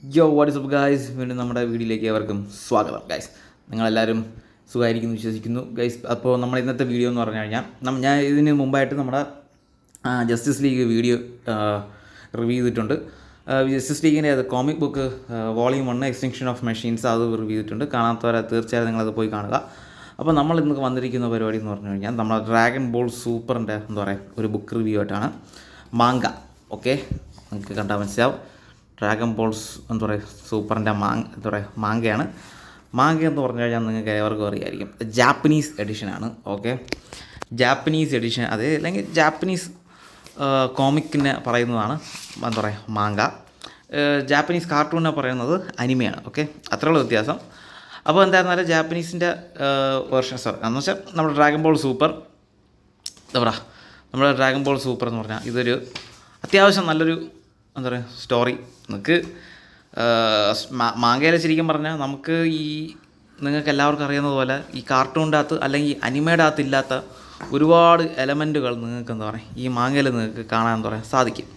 What is up guys, വീണ്ടും നമ്മുടെ വീഡിയോയിലേക്ക് ഏവർക്കും സ്വാഗതം. ഗൈസ്, നിങ്ങളെല്ലാവരും സുഖമായിരിക്കുന്നു വിശ്വസിക്കുന്നു. ഗൈസ്, അപ്പോൾ നമ്മൾ ഇന്നത്തെ വീഡിയോ എന്ന് പറഞ്ഞു കഴിഞ്ഞാൽ ഞാൻ ഇതിന് മുമ്പായിട്ട് നമ്മുടെ ജസ്റ്റിസ് ലീഗ് വീഡിയോ റിവ്യൂ ചെയ്തിട്ടുണ്ട്. ജസ്റ്റിസ് ലീഗിൻ്റെ അത് comic book volume 1 extinction of machines അത് റിവ്യൂ ചെയ്തിട്ടുണ്ട്. കാണാത്തവരെ തീർച്ചയായും നിങ്ങളത് പോയി കാണുക. അപ്പോൾ നമ്മൾ ഇന്ന് വന്നിരിക്കുന്ന പരിപാടി എന്ന് പറഞ്ഞു കഴിഞ്ഞാൽ നമ്മുടെ ഡ്രാഗൺ ബോൾ സൂപ്പറിൻ്റെ എന്താ പറയുക ഒരു ബുക്ക് റിവ്യൂ ആയിട്ടാണ്. മാങ്ക, ഓക്കെ, നിങ്ങൾക്ക് കണ്ടാൽ മനസ്സിലാവും. ഡ്രാഗൺ ബോൾസ് എന്താ പറയുക സൂപ്പറിൻ്റെ എന്താ പറയുക മാങ്കയാണ്. മാങ്ക എന്ന് പറഞ്ഞു കഴിഞ്ഞാൽ നിങ്ങൾക്ക് ഏവർക്കും അറിയായിരിക്കും, ജാപ്പനീസ് എഡിഷനാണ്. ഓക്കെ, ജാപ്പനീസ് എഡിഷൻ, അത് അല്ലെങ്കിൽ ജാപ്പനീസ് കോമിക്കിനെ പറയുന്നതാണ് എന്താ പറയുക മാങ്ക. ജാപ്പനീസ് കാർട്ടൂണിനെ പറയുന്നത് അനിമയാണ്. ഓക്കെ, അത്രയുള്ള വ്യത്യാസം. അപ്പോൾ എന്തായിരുന്നാലും ജാപ്പനീസിൻ്റെ വേർഷൻ എന്ന് വെച്ചാൽ നമ്മുടെ ഡ്രാഗൺ ബോൾ സൂപ്പർ എന്താ പറയുക, നമ്മുടെ ഡ്രാഗൺ ബോൾ സൂപ്പർ എന്ന് പറഞ്ഞാൽ ഇതൊരു അത്യാവശ്യം നല്ലൊരു എന്താ പറയുക സ്റ്റോറി. നമുക്ക് മാങ്കയിൽ ശരിക്കും പറഞ്ഞാൽ നമുക്ക് നിങ്ങൾക്ക് എല്ലാവർക്കും അറിയുന്നത് പോലെ ഈ കാർട്ടൂണിൻ്റെ അകത്ത് അല്ലെങ്കിൽ അനിമയുടെ അകത്ത് ഇല്ലാത്ത ഒരുപാട് എലമെൻറ്റുകൾ നിങ്ങൾക്ക് എന്താ പറയുക ഈ മാങ്കയിൽ നിങ്ങൾക്ക് കാണാൻ എന്താ പറയുക സാധിക്കും.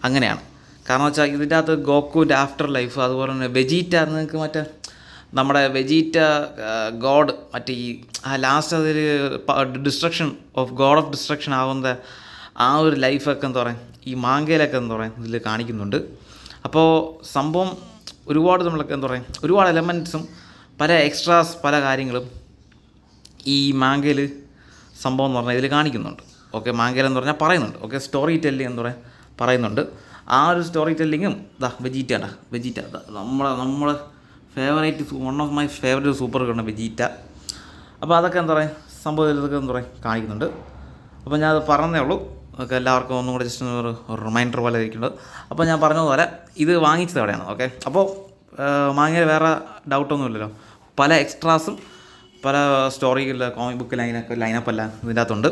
അങ്ങനെയാണ്. കാരണം വെച്ചാൽ ഇതിൻ്റെ അകത്ത് ഗോക്കുവിൻ്റെ ആഫ്റ്റർ ലൈഫ്, അതുപോലെ തന്നെ വെജീറ്റ, നിങ്ങൾക്ക് മറ്റേ നമ്മുടെ വെജീറ്റ ഗോഡ് മറ്റേ ഈ ലാസ്റ്റ് അതിൽ ഡിസ്ട്രക്ഷൻ ഗോഡ് ഓഫ് ഡിസ്ട്രക്ഷൻ ആവുന്ന ആ ഒരു ലൈഫൊക്കെ എന്താ പറയുക ഈ മാങ്കയിലൊക്കെ എന്താ പറയുക ഇതിൽ കാണിക്കുന്നുണ്ട്. അപ്പോൾ സംഭവം ഒരുപാട് നമ്മളൊക്കെ എന്താ പറയുക ഒരുപാട് എലമെൻറ്റ്സും പല എക്സ്ട്രാസ് പല കാര്യങ്ങളും ഈ മാങ്കയിൽ സംഭവം എന്ന് പറഞ്ഞാൽ ഇതിൽ കാണിക്കുന്നുണ്ട്. ഓക്കെ, മാങ്കയിൽ എന്ന് പറഞ്ഞാൽ പറയുന്നുണ്ട്. ഓക്കെ, സ്റ്റോറി ടെല്ലിങ് എന്താ പറയുക പറയുന്നുണ്ട്. ആ ഒരു സ്റ്റോറി ടെല്ലിങ്ങും വെജീറ്റ നമ്മളെ favourite one of my favourite സൂപ്പറുകളാണ് വെജീറ്റ. അപ്പോൾ അതൊക്കെ എന്താ പറയുക സംഭവം ഇതൊക്കെ എന്താ പറയുക കാണിക്കുന്നുണ്ട്. അപ്പോൾ ഞാനത് പറഞ്ഞതേ ഉള്ളൂ. ഒക്കെ എല്ലാവർക്കും ഒന്നും കൂടെ ജസ്റ്റ് ഒരു റിമൈൻഡർ പോലെ ഇരിക്കുന്നുണ്ട്. അപ്പോൾ ഞാൻ പറഞ്ഞതുപോലെ ഇത് വാങ്ങിച്ചത് എവിടെയാണ്. ഓക്കെ, അപ്പോൾ മാങ്ങയിൽ വേറെ ഡൗട്ടൊന്നുമില്ലല്ലോ. പല എക്സ്ട്രാസും പല സ്റ്റോറികളിൽ കോമിക് ബുക്ക് ലൈനപ്പ് എല്ലാം ഇതിൻ്റെ അകത്തുണ്ട്.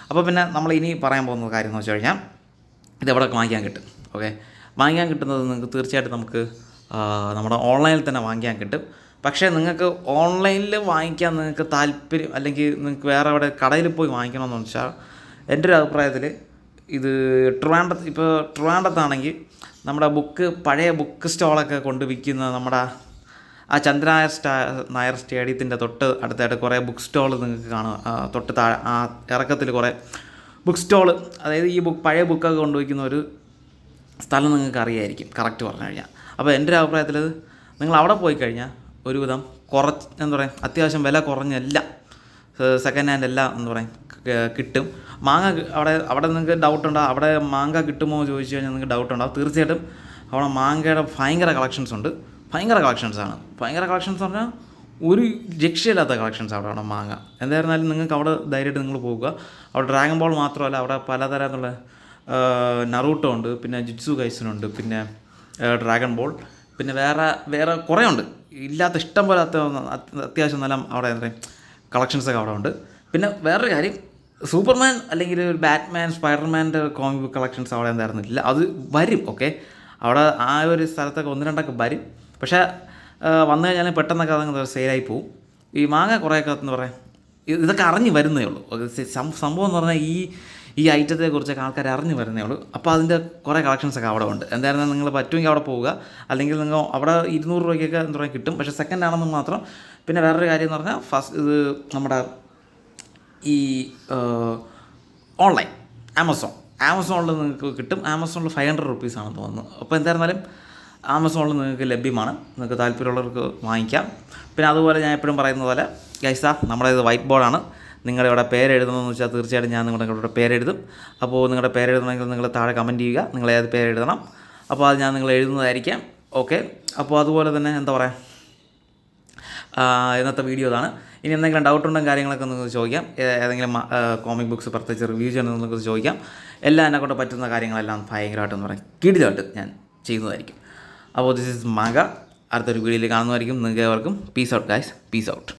അപ്പോൾ പിന്നെ നമ്മൾ ഇനി പറയാൻ പോകുന്ന കാര്യം എന്ന് വെച്ച് കഴിഞ്ഞാൽ ഇതെവിടെ വാങ്ങിക്കാൻ കിട്ടും. ഓക്കെ, വാങ്ങിക്കാൻ കിട്ടുന്നത് നിങ്ങൾക്ക് തീർച്ചയായിട്ടും നമുക്ക് നമ്മുടെ ഓൺലൈനിൽ തന്നെ വാങ്ങിക്കാൻ കിട്ടും. പക്ഷേ നിങ്ങൾക്ക് ഓൺലൈനിൽ വാങ്ങിക്കാൻ നിങ്ങൾക്ക് താല്പര്യം അല്ലെങ്കിൽ നിങ്ങൾക്ക് വേറെ എവിടെ കടയിൽ പോയി വാങ്ങിക്കണമെന്ന് വെച്ചാൽ എൻ്റെ ഒരു അഭിപ്രായത്തിൽ ഇത് ട്രിവാൻഡ്രത്താണെങ്കിൽ നമ്മുടെ പഴയ ബുക്ക് സ്റ്റോളൊക്കെ കൊണ്ട് വിൽക്കുന്ന നമ്മുടെ ആ നായർ സ്റ്റേഡിയത്തിൻ്റെ തൊട്ട് അടുത്തായിട്ട് കുറേ ബുക്ക് സ്റ്റോൾ നിങ്ങൾക്ക് കാണും. തൊട്ട് താഴെ ആ ഇറക്കത്തിൽ കുറേ ബുക്ക് സ്റ്റോൾ, അതായത് ഈ പഴയ ബുക്കൊക്കെ കൊണ്ടുവയ്ക്കുന്ന ഒരു സ്ഥലം നിങ്ങൾക്ക് അറിയായിരിക്കും കറക്റ്റ് പറഞ്ഞു കഴിഞ്ഞാൽ. അപ്പോൾ എൻ്റെ ഒരു അഭിപ്രായത്തിൽ നിങ്ങൾ അവിടെ പോയി കഴിഞ്ഞാൽ ഒരുവിധം എന്താ പറയുക അത്യാവശ്യം വില കുറഞ്ഞെല്ലാം സെക്കൻഡ് ഹാൻഡ് എല്ലാം എന്താ പറയുക കിട്ടും. മാങ്ങ അവിടെ നിങ്ങൾക്ക് ഡൗട്ടുണ്ടോ അവിടെ മാങ്ങ കിട്ടുമോ എന്ന് ചോദിച്ചു കഴിഞ്ഞാൽ നിങ്ങൾക്ക് ഡൗട്ടുണ്ടാവും. തീർച്ചയായിട്ടും അവിടെ മാങ്ങയുടെ ഭയങ്കര കളക്ഷൻസ് ഉണ്ട്. ഭയങ്കര കളക്ഷൻസാണ്. ഭയങ്കര കളക്ഷൻസ് പറഞ്ഞാൽ ഒരു രക്ഷയില്ലാത്ത കളക്ഷൻസ് അവിടെ മാങ്ങ. എന്തായിരുന്നാലും നിങ്ങൾക്ക് അവിടെ ധൈര്യമായിട്ട് നിങ്ങൾ പോകുക. അവിടെ ഡ്രാഗൺ ബോൾ മാത്രമല്ല, അവിടെ പലതരത്തിലുള്ള നറൂട്ടോ ഉണ്ട്, പിന്നെ ജിറ്റ്സു കൈസനുണ്ട്, പിന്നെ ഡ്രാഗൺ ബോൾ, പിന്നെ വേറെ കുറേ ഉണ്ട്. ഇല്ലാത്ത ഇഷ്ടം പോലെ അത്യാവശ്യം നല്ല അവിടെ എന്താ പറയുക കളക്ഷൻസൊക്കെ അവിടെ ഉണ്ട്. പിന്നെ വേറൊരു കാര്യം, സൂപ്പർമാൻ അല്ലെങ്കിൽ ഒരു ബാറ്റ്മാൻ സ്പൈഡർമാൻ്റെ കോമിക് ബുക്ക് കളക്ഷൻസ് അവിടെ എന്തായിരുന്നില്ല. അത് വരും. ഓക്കെ, അവിടെ ആ ഒരു സ്ഥലത്തൊക്കെ 1-2 വരും. പക്ഷേ വന്നു കഴിഞ്ഞാൽ പെട്ടെന്നൊക്കെ അതങ്ങ് സെയിലായി പോവും. ഈ മാങ്ങ കുറേയൊക്കെ എന്ന് പറയാം ഇതൊക്കെ അറിഞ്ഞ് വരുന്നേ ഉള്ളൂ. സംഭവം എന്ന് പറഞ്ഞാൽ ഈ ഐറ്റത്തെക്കുറിച്ചൊക്കെ ആൾക്കാർ അറിഞ്ഞ് വരുന്നേ ഉള്ളൂ. അപ്പോൾ അതിൻ്റെ കുറേ കളക്ഷൻസൊക്കെ അവിടെ ഉണ്ട്. എന്തായിരുന്നാലും നിങ്ങൾ പറ്റുമെങ്കിൽ അവിടെ പോവുക. അല്ലെങ്കിൽ നിങ്ങൾ അവിടെ 200 രൂപയ്ക്കൊക്കെ എന്താ പറയുക കിട്ടും. പക്ഷേ സെക്കൻഡ് ആണെന്ന് മാത്രം. പിന്നെ വേറൊരു കാര്യം എന്ന് പറഞ്ഞാൽ ഇത് നമ്മുടെ ഈ ഓൺലൈൻ ആമസോണിൽ നിങ്ങൾക്ക് കിട്ടും. ആമസോണിൽ 500 റുപ്പീസാണെന്ന് തോന്നുന്നു. അപ്പോൾ എന്തായിരുന്നാലും ആമസോണിൽ നിങ്ങൾക്ക് ലഭ്യമാണ്. നിങ്ങൾക്ക് താല്പര്യമുള്ളവർക്ക് വാങ്ങിക്കാം. പിന്നെ അതുപോലെ ഞാൻ എപ്പോഴും പറയുന്നത് പോലെ ഗൈസ, നമ്മുടെ ഇത് വൈറ്റ് ബോർഡാണ്. നിങ്ങളിവിടെ പേരെഴുതണമെന്ന് വെച്ചാൽ തീർച്ചയായിട്ടും ഞാൻ നിങ്ങളുടെ പേരെഴുതും. അപ്പോൾ നിങ്ങളുടെ പേരെഴുതണമെങ്കിൽ നിങ്ങൾ താഴെ കമൻറ്റ് ചെയ്യുക നിങ്ങൾ ഏത് പേരെഴുതണം. അപ്പോൾ അത് ഞാൻ നിങ്ങൾ എഴുതുന്നതായിരിക്കാം. ഓക്കെ, അപ്പോൾ അതുപോലെ തന്നെ എന്താ പറയുക ഇന്നത്തെ വീഡിയോ ഇതാണ്. ഇനി എന്തെങ്കിലും ഡൗട്ടുണ്ടെങ്കിൽ കാര്യങ്ങളൊക്കെ നിങ്ങൾക്ക് ചോദിക്കാം. ഏതെങ്കിലും കോമിക് ബുക്സ് പ്രത്യേകിച്ച് റിവ്യൂ ചെയ്യണമെന്ന് നിങ്ങൾക്ക് ചോദിക്കാം. എല്ലാം എന്നെക്കൊണ്ട് പറ്റുന്ന കാര്യങ്ങളെല്ലാം ഭയങ്കരമായിട്ടെന്ന് പറയാം കിടിലമായിട്ട് ഞാൻ ചെയ്യുന്നതായിരിക്കും. അപ്പോൾ ദിസ് ഇസ് മാങ്ക. അടുത്തൊരു വീഡിയോയിൽ കാണുന്നതായിരിക്കും. നിങ്ങൾക്ക് ഏവർക്കും peace out guys, peace out.